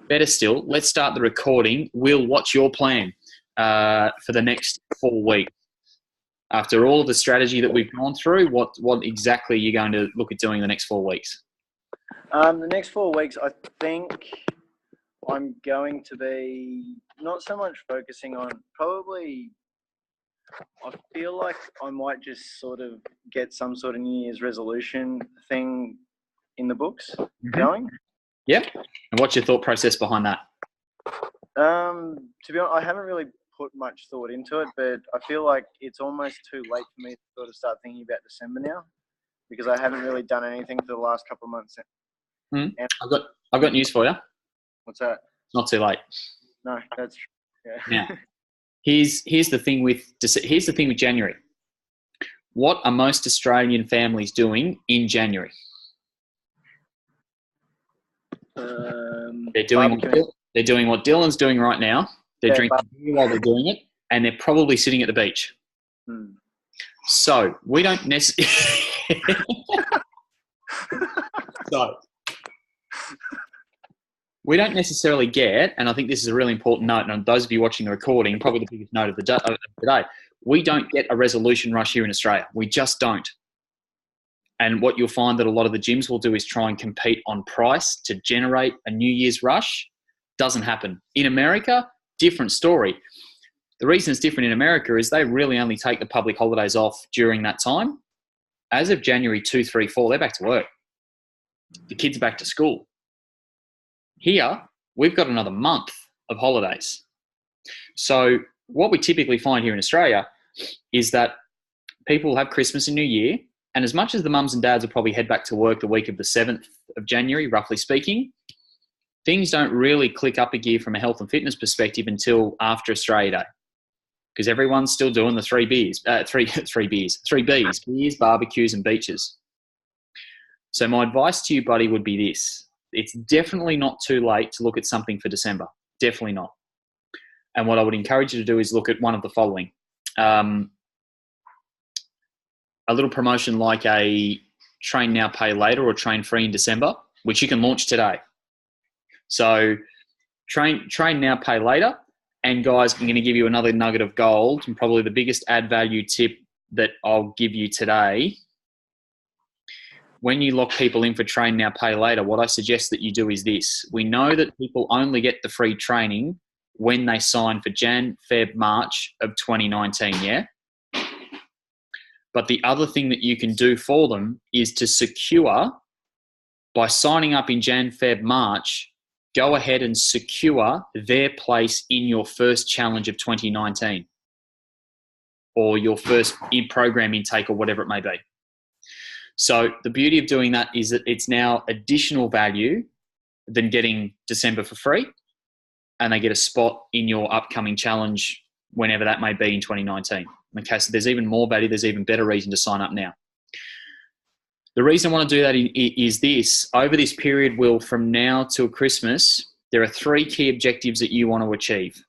better still, let's start the recording. Will, what's your plan for the next 4 weeks? After all of the strategy that we've gone through, what exactly are you going to look at doing the next 4 weeks? The next 4 weeks, I think I'm going to be not so much focusing on probably. I feel like I might just sort of get some sort of New Year's resolution thing in the books going. Yep. And what's your thought process behind that? To be honest, I haven't really put much thought into it, but I feel like it's almost too late for me to sort of start thinking about December now, because I haven't really done anything for the last couple of months. And I've got news for you. What's that? It's not too late. No, that's true. Yeah. Now, here's the thing with January. What are most Australian families doing in January? They're doing what Dylan's doing right now. They're drinking beer while they're doing it, and they're probably sitting at the beach. So we don't necessarily. We don't necessarily get, and I think this is a really important note, and those of you watching the recording, probably the biggest note of the day, we don't get a resolution rush here in Australia. We just don't. And what you'll find that a lot of the gyms will do is try and compete on price to generate a New Year's rush. Doesn't happen. In America, different story. The reason it's different in America is they really only take the public holidays off during that time. As of January 2, 3, 4, they're back to work. The kids are back to school. Here, we've got another month of holidays. So what we typically find here in Australia is that people have Christmas and New Year, and as much as the mums and dads will probably head back to work the week of the 7th of January, roughly speaking, things don't really click up a gear from a health and fitness perspective until after Australia Day, because everyone's still doing the three Bs, beers, barbecues and beaches. So my advice to you, buddy, would be this. It's definitely not too late to look at something for December. Definitely not. And what I would encourage you to do is look at one of the following. A little promotion like a train now, pay later, or train free in December, which you can launch today. So train now, pay later. And guys, I'm going to give you another nugget of gold, and probably the biggest add value tip that I'll give you today. When you lock people in for train now, pay later, what I suggest that you do is this. We know that people only get the free training when they sign for Jan, Feb, March of 2019, yeah? But the other thing that you can do for them is to secure, by signing up in Jan, Feb, March, go ahead and secure their place in your first challenge of 2019 or your first program intake or whatever it may be. So the beauty of doing that is that it's now additional value than getting December for free, and they get a spot in your upcoming challenge whenever that may be in 2019. Okay, so there's even more value, there's even better reason to sign up now. The reason I want to do that is this. Over this period, Will, from now till Christmas, there are 3 key objectives that you want to achieve.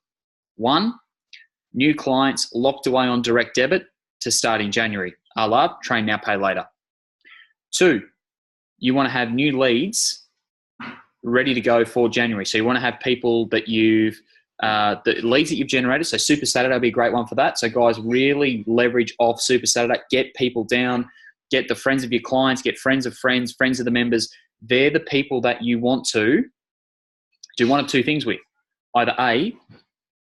1, new clients locked away on direct debit to start in January. A la train now, pay later. 2, you want to have new leads ready to go for January. So you want to have people that the leads that you've generated. So Super Saturday will be a great one for that. So guys, really leverage off Super Saturday. Get people down, get the friends of your clients, get friends of friends, friends of the members. They're the people that you want to do one of 2 things with. Either A,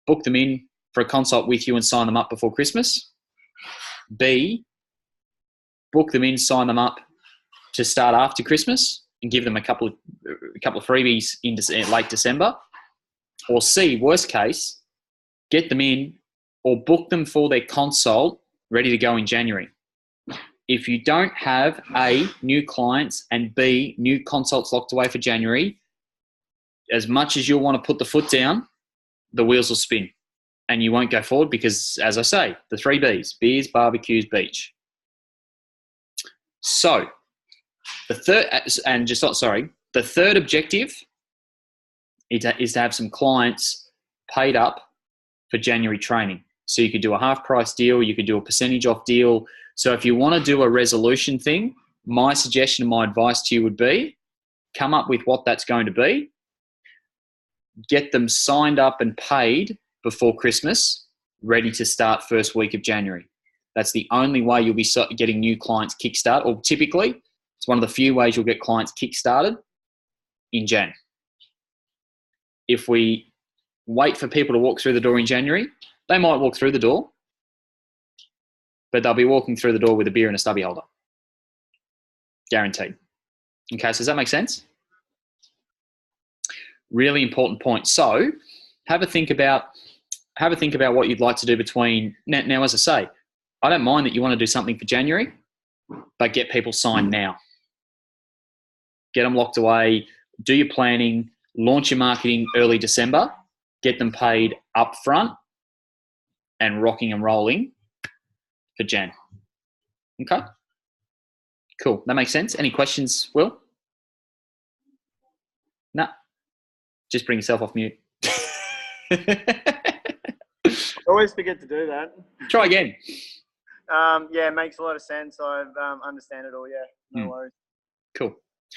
book them in for a consult with you and sign them up before Christmas. B, book them in, sign them up to start after Christmas and give them a couple of freebies in late December. Or C, worst case, get them in or book them for their consult ready to go in January. If you don't have A, new clients, and B, new consults locked away for January, as much as you'll want to put the foot down, the wheels will spin and you won't go forward because, as I say, the 3 Bs, beers, barbecues, beach. So the third objective is to have some clients paid up for January training. So you could do a half price deal, you could do a percentage off deal. So if you want to do a resolution thing, my suggestion and my advice to you would be come up with what that's going to be. get them signed up and paid before Christmas, ready to start first week of January. That's the only way you'll be getting new clients kickstart, or typically it's one of the few ways you'll get clients kickstarted in Jan. If we wait for people to walk through the door in January, they might walk through the door, but they'll be walking through the door with a beer and a stubby holder. Guaranteed. Okay, so does that make sense? Really important point. So have a think about what you'd like to do between now. As I say, I don't mind that you want to do something for January, but get people signed now. Get them locked away, do your planning, launch your marketing early December, get them paid up front and rocking and rolling for Jan. Okay? Cool. That makes sense. Any questions, Will? No. Just bring yourself off mute. Always forget to do that. Try again. Yeah, it makes a lot of sense. I understand it all. Yeah, no worries. Cool.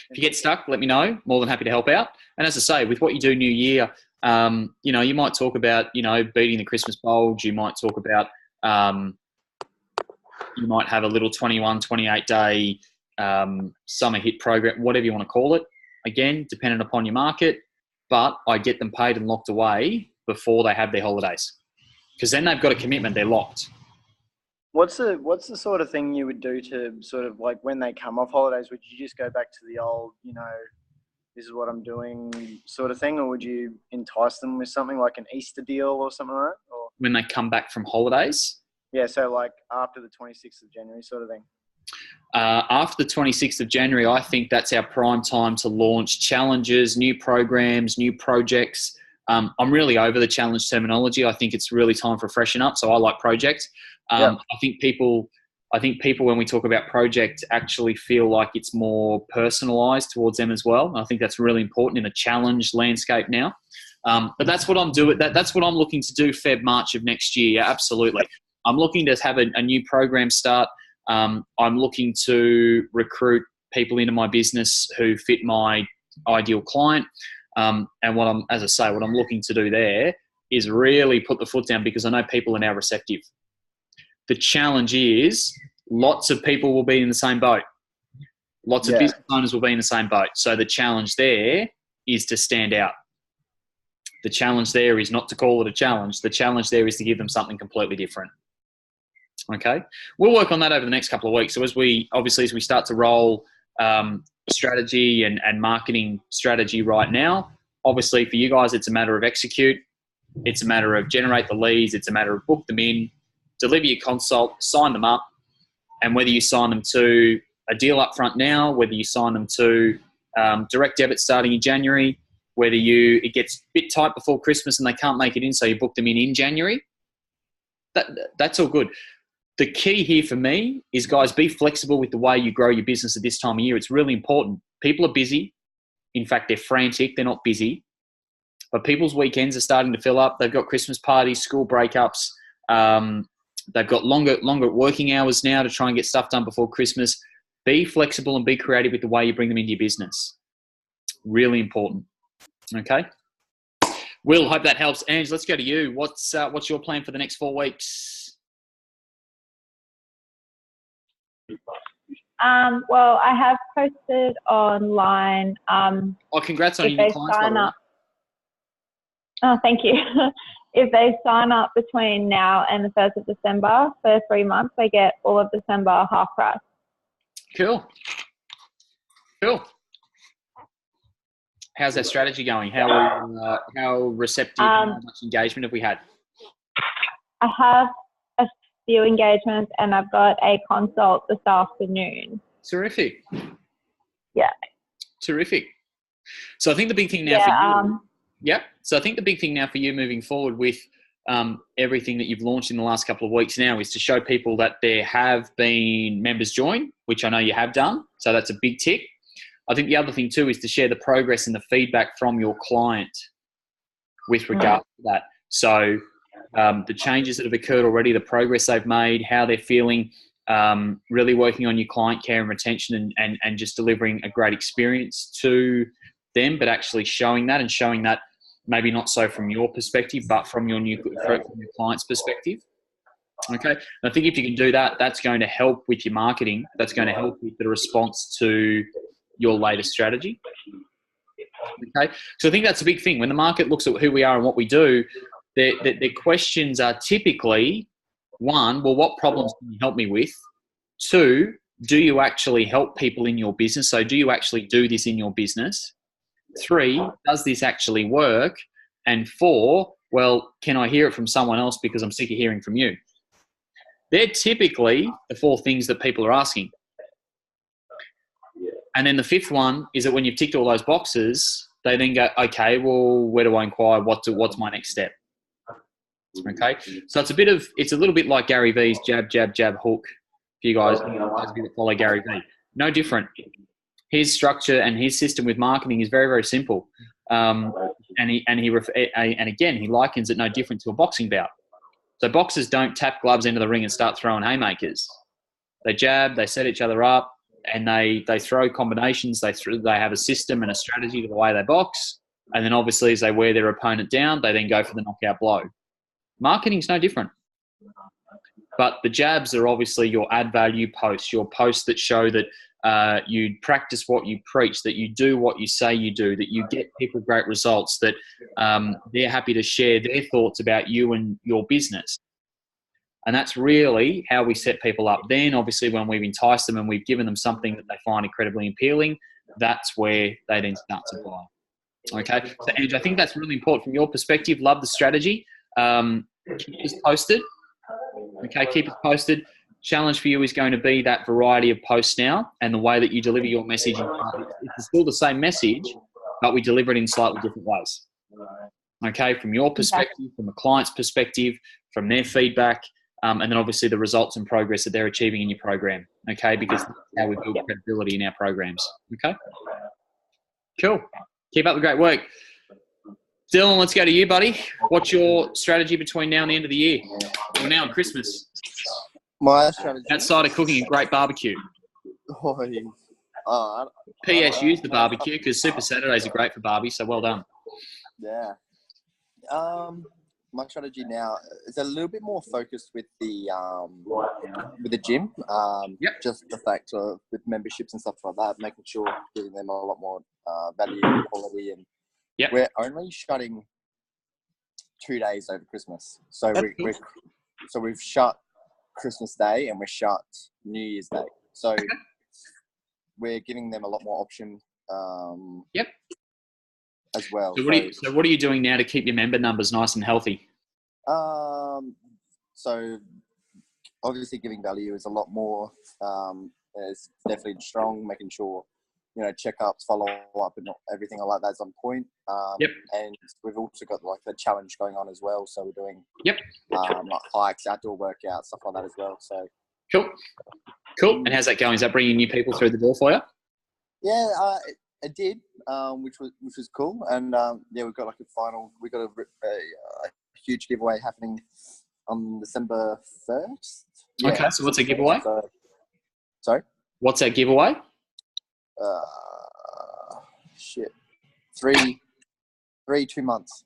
If you get stuck, let me know. More than happy to help out. And as I say, with what you do New Year, you might talk about, beating the Christmas bulge. You might talk about, you might have a little 21, 28 day summer hit program, whatever you want to call it. Again, dependent upon your market, but I get them paid and locked away before they have their holidays, because then they've got a commitment. They're locked. What's the sort of thing you would do to sort of like when they come off holidays? Would you just go back to the old, this is what I'm doing sort of thing, or would you entice them with something like an Easter deal or something like that? Or when they come back from holidays? Yeah, so like after the 26th of January sort of thing. After the 26th of January, I think that's our prime time to launch challenges, new programs, new projects. I'm really over the challenge terminology. I think it's really time for freshen up. So I like project. I think people, when we talk about project, actually feel like it's more personalized towards them as well. I think that's really important in a challenge landscape now. But that's what I'm doing. That's what I'm looking to do Feb, March of next year. Yeah, absolutely. I'm looking to have a new program start. I'm looking to recruit people into my business who fit my ideal client. And what I'm looking to do there is really put the foot down, because I know people are now receptive. The challenge is lots of people will be in the same boat. Lots of business owners will be in the same boat. So the challenge there is to stand out. The challenge there is not to call it a challenge. The challenge there is to give them something completely different. Okay, we'll work on that over the next couple of weeks. So as we start to roll strategy and marketing strategy right now, obviously for you guys, it's a matter of execute. It's a matter of generate the leads. It's a matter of book them in, deliver your consult, sign them up. And whether you sign them to a deal up front now, whether you sign them to direct debit starting in January, whether it gets a bit tight before Christmas and they can't make it in, so you book them in January, that's all good. The key here for me is, guys, be flexible with the way you grow your business at this time of year. It's really important. People are busy. In fact, they're frantic. They're not busy. But people's weekends are starting to fill up. They've got Christmas parties, school breakups. They've got longer working hours now to try and get stuff done before Christmas. Be flexible and be creative with the way you bring them into your business. Really important. Okay? Will, hope that helps. Ange, let's go to you. What's your plan for the next 4 weeks? Well, I have posted online. Congrats on your new clients, by the way. Oh, thank you. If they sign up between now and the 1st of December for 3 months, they get all of December half price. Cool. How's that strategy going? How receptive, how much engagement have we had? I have a few engagements and I've got a consult this afternoon. Terrific. Yeah. Terrific. So I think the big thing now for you. Yep. So I think the big thing now for you moving forward with everything that you've launched in the last couple of weeks now is to show people that there have been members join, which I know you have done. So that's a big tick. I think the other thing too is to share the progress and the feedback from your client with regard to that. So the changes that have occurred already, the progress they've made, how they're feeling, really working on your client care and retention and just delivering a great experience to them, but actually showing that maybe not so from your perspective, but from your client's perspective. Okay. And I think if you can do that, that's going to help with your marketing. That's going to help with the response to your latest strategy. Okay. So I think that's a big thing. When the market looks at who we are and what we do, their questions are typically, one, well, what problems can you help me with? Two, do you actually help people in your business? So do you actually do this in your business? Three, does this actually work? And four, well, can I hear it from someone else because I'm sick of hearing from you? They're typically the four things that people are asking. And then the fifth one is that when you've ticked all those boxes, they then go, okay, well, where do I inquire? What's my next step? Okay. So it's a little bit like Gary Vee's jab, jab, jab, hook. For you guys that follow Gary Vee, no different. His structure and his system with marketing is very, very simple. And again, he likens it no different to a boxing bout. So boxers don't tap gloves into the ring and start throwing haymakers. They jab, they set each other up, and they throw combinations. They have a system and a strategy to the way they box. And then obviously as they wear their opponent down, they then go for the knockout blow. Marketing's no different. But the jabs are obviously your add value posts, your posts that show that you practice what you preach, that you do what you say you do, that you get people great results, that they're happy to share their thoughts about you and your business. And that's really how we set people up. Then obviously when we've enticed them and we've given them something that they find incredibly appealing, that's where they then start to buy. Okay. So Ange, I think that's really important from your perspective. Love the strategy. Keep us posted. Okay. Keep us posted. Challenge for you is going to be that variety of posts now and the way that you deliver your message. It's still the same message, but we deliver it in slightly different ways. Okay. From your perspective, from the client's perspective, from their feedback, and then obviously the results and progress that they're achieving in your program. Okay. Because that's how we build credibility in our programs. Okay. Cool. Keep up the great work. Dylan, let's go to you, buddy. What's your strategy between now and the end of the year? Well, now and Christmas. My strategy? Outside of cooking a great barbecue. PS use the barbecue because Super Saturdays are great for Barbie, so well done. Yeah. My strategy now is a little bit more focused with the gym. Just the fact of with memberships and stuff like that, making sure giving them a lot more value and quality. And we're only shutting 2 days over Christmas, so we've shut Christmas Day and we're shut New Year's Day. So we're giving them a lot more option. As well. So what are you doing now to keep your member numbers nice and healthy? So obviously giving value is a lot more. It's definitely strong, making sure, checkups, follow up and everything like that's on point. And we've also got like the challenge going on as well. So we're doing like hikes, outdoor workouts, stuff like that as well. So cool. And how's that going? Is that bringing new people through the door for you? Yeah, it did, which was cool. And we've got like a final. We got a huge giveaway happening on December 1st. Okay, so what's a giveaway? Sorry? What's that giveaway? 2 months.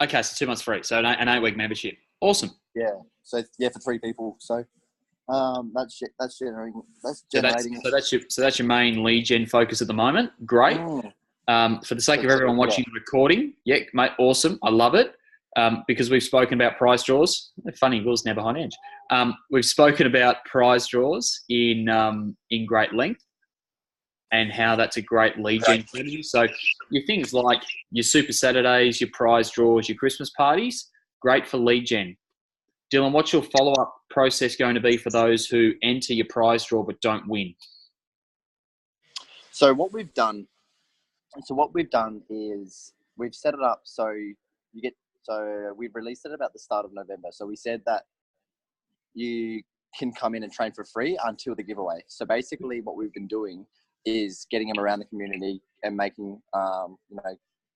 Okay, so 2 months free. So an 8-week membership. Awesome. Yeah. So for 3 people. So that's generating. So that's your main lead gen focus at the moment. Great. For the sake of everyone watching the recording, mate, awesome. I love it. Because we've spoken about prize draws. Funny, Will's now behind Edge. We've spoken about prize draws in great length and how that's a great lead gen strategy. So your things like your Super Saturdays, your prize draws, your Christmas parties, great for lead gen. Dylan, what's your follow-up process going to be for those who enter your prize draw but don't win? So what we've done is we've set it up so we've released it about the start of November. So we said that you can come in and train for free until the giveaway. So basically what we've been doing is getting them around the community and making,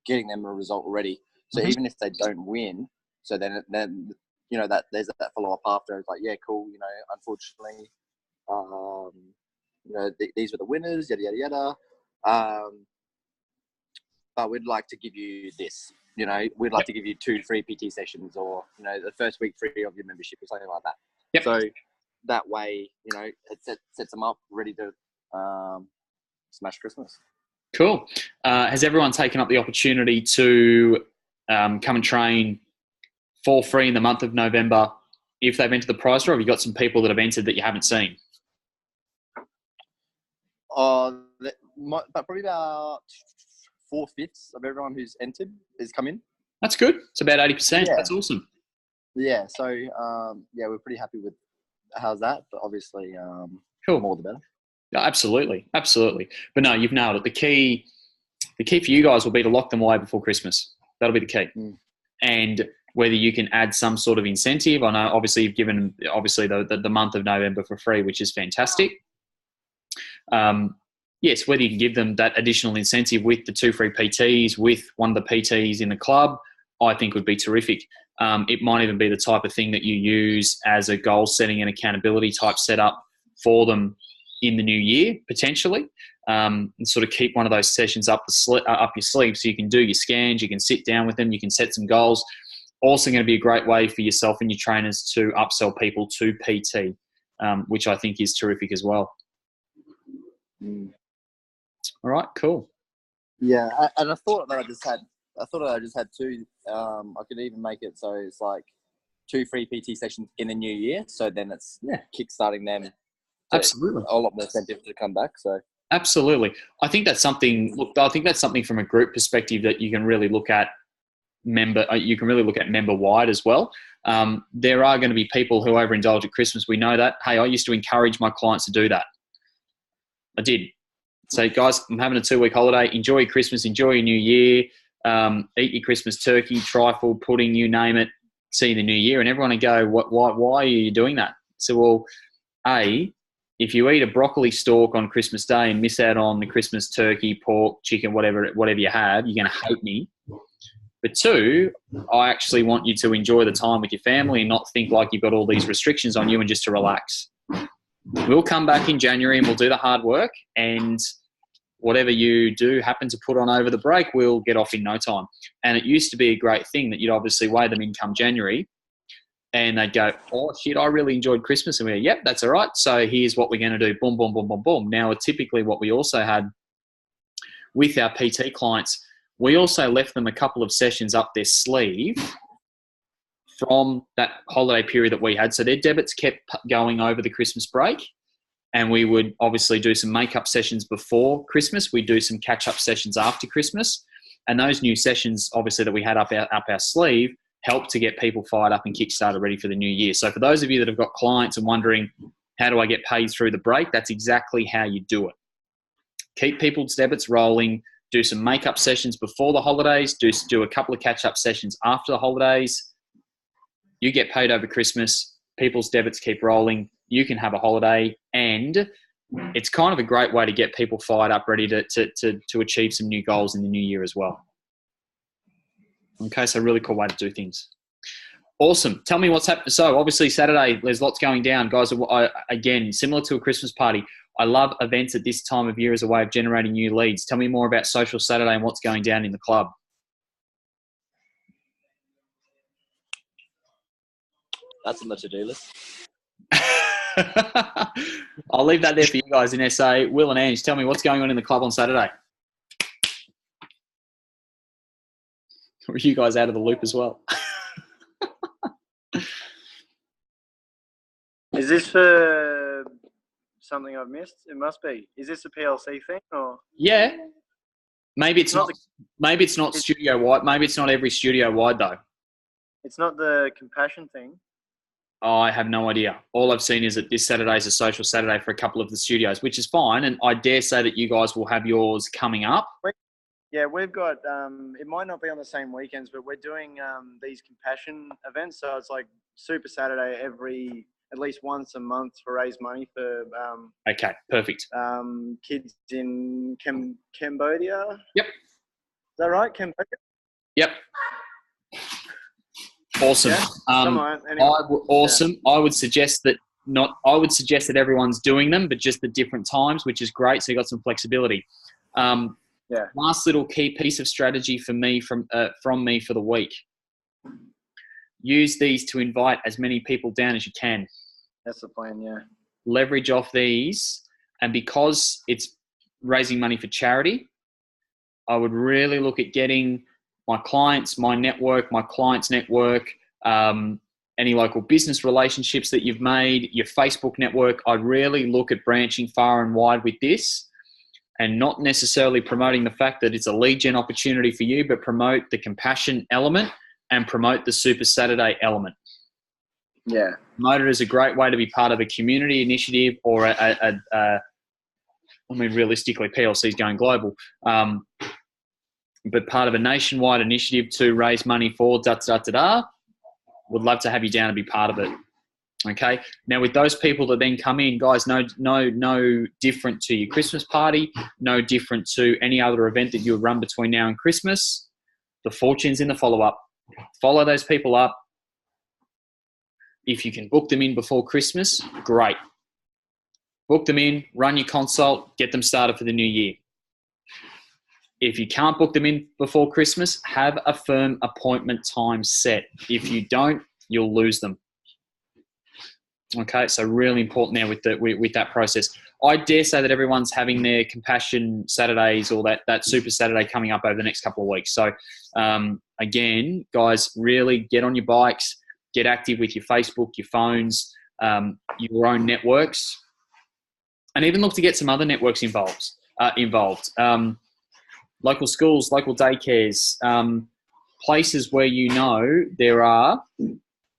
getting them a result already. So even if they don't win, so then that there's that follow up after. It's like, yeah, cool. Unfortunately, these were the winners, yada, yada, yada. But we'd like to give you this. you know, we'd like to give you 2 free PT sessions, or, you know, the first week free of your membership or something like that. Yep. So that way, you know, it sets them up ready to smash Christmas. Cool. Has everyone taken up the opportunity to come and train for free in the month of November if they've entered the prize draw? Have you got some people that have entered that you haven't seen? But probably about 4/5 of everyone who's entered has come in. That's good. It's about 80%. Yeah. That's awesome. Yeah. So, yeah, we're pretty happy with how's that. But obviously, Cool. the more the better. Yeah, absolutely. Absolutely. But no, you've nailed it. The key for you guys will be to lock them away before Christmas. That'll be the key. And whether you can add some sort of incentive. I know obviously you've given the month of November for free, which is fantastic. Yes, whether you can give them that additional incentive with the 2 free PTs, with one of the PTs in the club, I think would be terrific. It might even be the type of thing that you use as a goal setting and accountability type setup for them in the new year, potentially, and sort of keep one of those sessions up your sleeve so you can do your scans, you can sit down with them, you can set some goals. Also going to be a great way for yourself and your trainers to upsell people to PT, which I think is terrific as well. All right, cool. Yeah, and I thought that I just had 2. I could even make it so it's like 2 free PT sessions in the new year. So then it's kickstarting them. Absolutely, a lot more incentive to come back. So absolutely, I think that's something. Look, I think that's something from a group perspective that you can really look at. You can really look at member wide as well. There are going to be people who overindulge at Christmas. We know that. Hey, I used to encourage my clients to do that. I did. Say, guys, I'm having a 2-week holiday. Enjoy your Christmas. Enjoy your New Year. Eat your Christmas turkey, trifle, pudding, you name it. See you in the New Year. And everyone would go, why are you doing that? So, well, A, if you eat a broccoli stalk on Christmas Day and miss out on the Christmas turkey, pork, chicken, whatever you have, you're going to hate me. But 2, I actually want you to enjoy the time with your family and not think like you've got all these restrictions on you and just to relax. We'll come back in January and we'll do the hard work, and whatever you do happen to put on over the break, we'll get off in no time. And it used to be a great thing that you'd obviously weigh them in come January and they'd go, oh shit, I really enjoyed Christmas. And we go, yep, that's all right. So here's what we're going to do. Boom, boom, boom, boom, boom. Now, typically what we also had with our PT clients, we also left them a couple of sessions up their sleeve from that holiday period that we had. So their debits kept going over the Christmas break, and we would obviously do some make-up sessions before Christmas. We do some catch-up sessions after Christmas. And those new sessions, obviously, that we had up our sleeve helped to get people fired up and kickstarted ready for the new year. So for those of you that have got clients and wondering, how do I get paid through the break? That's exactly how you do it. Keep people's debits rolling, do some make-up sessions before the holidays, do a couple of catch-up sessions after the holidays. You get paid over Christmas, people's debits keep rolling, you can have a holiday, and it's kind of a great way to get people fired up, ready to achieve some new goals in the new year as well. Okay, so really cool way to do things. Awesome. Tell me what's happening. So obviously Saturday, there's lots going down. Guys, again, similar to a Christmas party, I love events at this time of year as a way of generating new leads. Tell me more about Social Saturday and what's going down in the club. that's on the to-do list. I'll leave that there for you guys in SA. Will and Ange, tell me what's going on in the club on Saturday. Or are you guys out of the loop as well? Is this for something I've missed? It must be. Is this a PLC thing or? Yeah. Maybe it's not. Maybe it's not studio wide. Maybe it's not every studio wide though. It's not the compassion thing. I have no idea. All I've seen is that this Saturday is a social Saturday for a couple of the studios, which is fine. And I dare say that you guys will have yours coming up. Yeah, we've got, it might not be on the same weekends, but we're doing these compassion events. So it's like Super Saturday at least once a month to raise money for okay, perfect. Kids in Cambodia. Yep. Is that right? Cambodia? Yep. Awesome. Yeah? Come on. Anyway. Awesome. Yeah. I would suggest that everyone's doing them, but just at different times, which is great. So you got some flexibility. Yeah. Last little key piece of strategy for me from me for the week. Use these to invite as many people down as you can. That's the plan, yeah. Leverage off these, and because it's raising money for charity, I would really look at getting my clients, my network, my clients' network, any local business relationships that you've made, your Facebook network. I'd really look at branching far and wide with this, and not necessarily promoting the fact that it's a lead gen opportunity for you, but promote the compassion element and promote the Super Saturday element. Yeah. Promote it as a great way to be part of a community initiative or realistically, PLC is going global, but part of a nationwide initiative to raise money for would love to have you down and be part of it. Okay. Now, with those people that then come in, guys, no different to your Christmas party, no different to any other event that you run between now and Christmas. The fortune's in the follow-up. Follow those people up. If you can book them in before Christmas, great. Book them in, run your consult, get them started for the new year. If you can't book them in before Christmas, have a firm appointment time set. If you don't, you'll lose them. Okay, so really important there with that process. I dare say that everyone's having their Compassion Saturdays or that Super Saturday coming up over the next couple of weeks. So again, guys, really get on your bikes, get active with your Facebook, your phones, your own networks, and even look to get some other networks involved. Local schools, local daycares, places where you know there are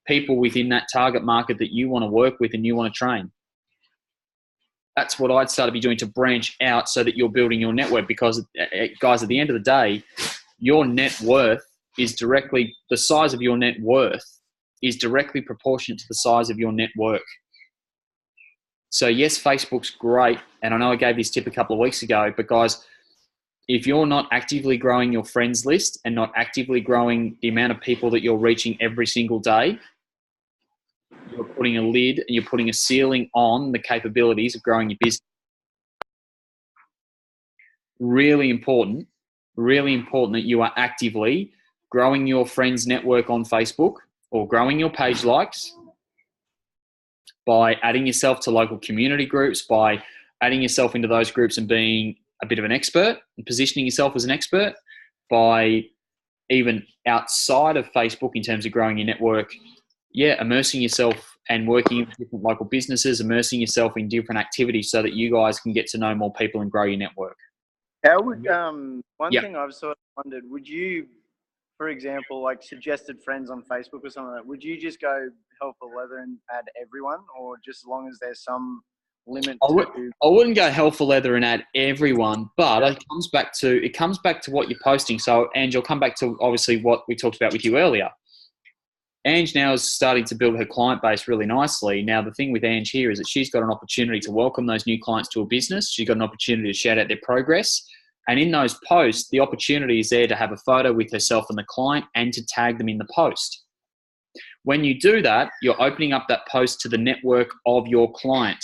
people within that target market that you want to work with and you want to train. That's what I'd start to be doing to branch out so that you're building your network, because, guys, at the end of the day, your net worth is directly, the size of your net worth is directly proportionate to the size of your network. So yes, Facebook's great. And I know I gave this tip a couple of weeks ago, but guys, if you're not actively growing your friends list and not actively growing the amount of people that you're reaching every single day, you're putting a lid and you're putting a ceiling on the capabilities of growing your business. Really important that you are actively growing your friends network on Facebook or growing your page likes by adding yourself to local community groups, by adding yourself into those groups and being a bit of an expert and positioning yourself as an expert, by even outside of Facebook in terms of growing your network. Yeah, immersing yourself and working with different local businesses, immersing yourself in different activities so that you guys can get to know more people and grow your network. How would, thing I've sort of wondered, would you, for example, like suggested friends on Facebook or something like that, would you just go hell for leather and add everyone, or just as long as there's some limit to... I wouldn't go hell for leather and add everyone, but it comes back to what you're posting. So, Ange, I'll come back to obviously what we talked about with you earlier. Ange now is starting to build her client base really nicely. Now, the thing with Ange here is that she's got an opportunity to welcome those new clients to a business. She's got an opportunity to shout out their progress. And in those posts, the opportunity is there to have a photo with herself and the client and to tag them in the post. When you do that, you're opening up that post to the network of your client.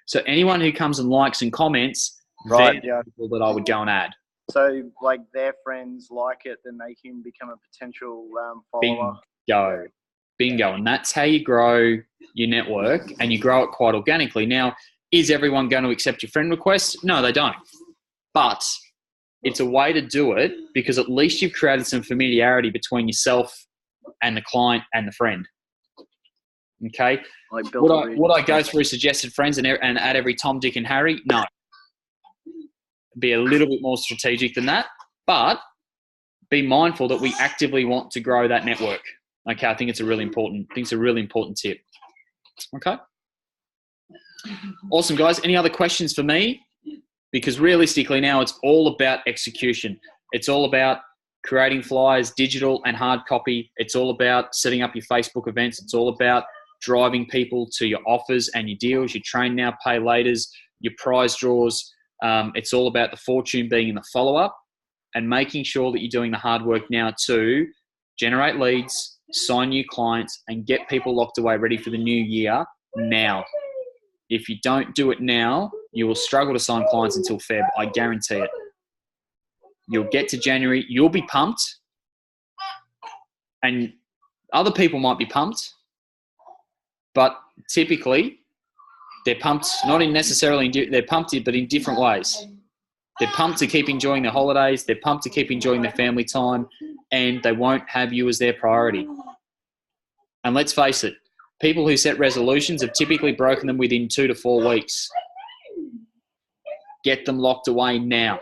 So anyone who comes and likes and comments, they're the people that I would go and add. So, like, their friends like it, then they can become a potential follower. Bingo. And that's how you grow your network, and you grow it quite organically. Now, is everyone going to accept your friend requests? No, they don't. But it's a way to do it, because at least you've created some familiarity between yourself and the client and the friend. Okay? Would I go through suggested friends and add every Tom, Dick and Harry? No. Be a little bit more strategic than that, but be mindful that we actively want to grow that network. Okay, I think it's a really important tip. Okay. Awesome, guys. Any other questions for me? Because realistically now it's all about execution. It's all about creating flyers, digital and hard copy. It's all about setting up your Facebook events. It's all about driving people to your offers and your deals, your train now, pay laters, your prize draws. It's all about the fortune being in the follow-up and making sure that you're doing the hard work now to generate leads, sign new clients, and get people locked away ready for the new year now. If you don't do it now, you will struggle to sign clients until Feb. I guarantee it. You'll get to January, you'll be pumped, and other people might be pumped, but typically they're pumped not in necessarily, they're pumped, but in different ways. They're pumped to keep enjoying their holidays, they're pumped to keep enjoying their family time, and they won't have you as their priority. And let's face it, people who set resolutions have typically broken them within 2 to 4 weeks. Get them locked away now.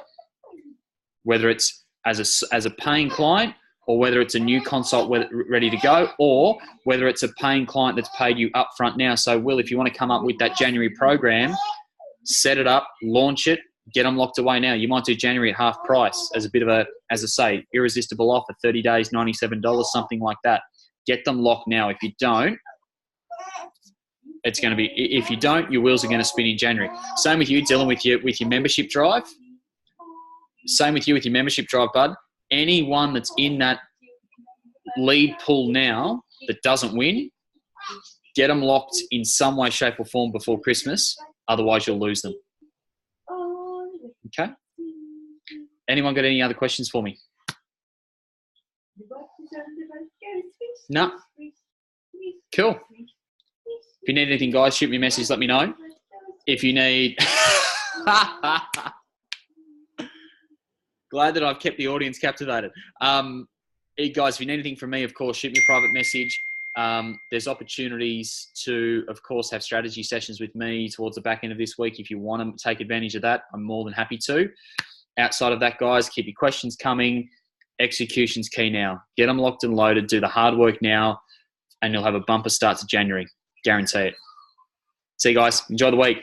Whether it's as a paying client, or whether it's a new consult ready to go, or whether it's a paying client that's paid you up front now. So, Will, if you want to come up with that January program, set it up, launch it, get them locked away now. You might do January at half price as a bit of a, as I say, irresistible offer, 30 days, $97, something like that. Get them locked now. If you don't, it's going to be, if you don't, your wheels are going to spin in January. Same with you, Dylan, with your membership drive. Same with you with your membership drive, bud. Anyone that's in that lead pool now that doesn't win, get them locked in some way, shape or form before Christmas. Otherwise, you'll lose them. Okay? Anyone got any other questions for me? No? Cool. If you need anything, guys, shoot me a message. Let me know. If you need... Glad that I've kept the audience captivated. Hey guys, if you need anything from me, of course, shoot me a private message. There's opportunities to, of course, have strategy sessions with me towards the back end of this week. If you want to take advantage of that, I'm more than happy to. Outside of that, guys, keep your questions coming. Execution's key now. Get them locked and loaded. Do the hard work now, and you'll have a bumper start to January. Guarantee it. See you guys. Enjoy the week.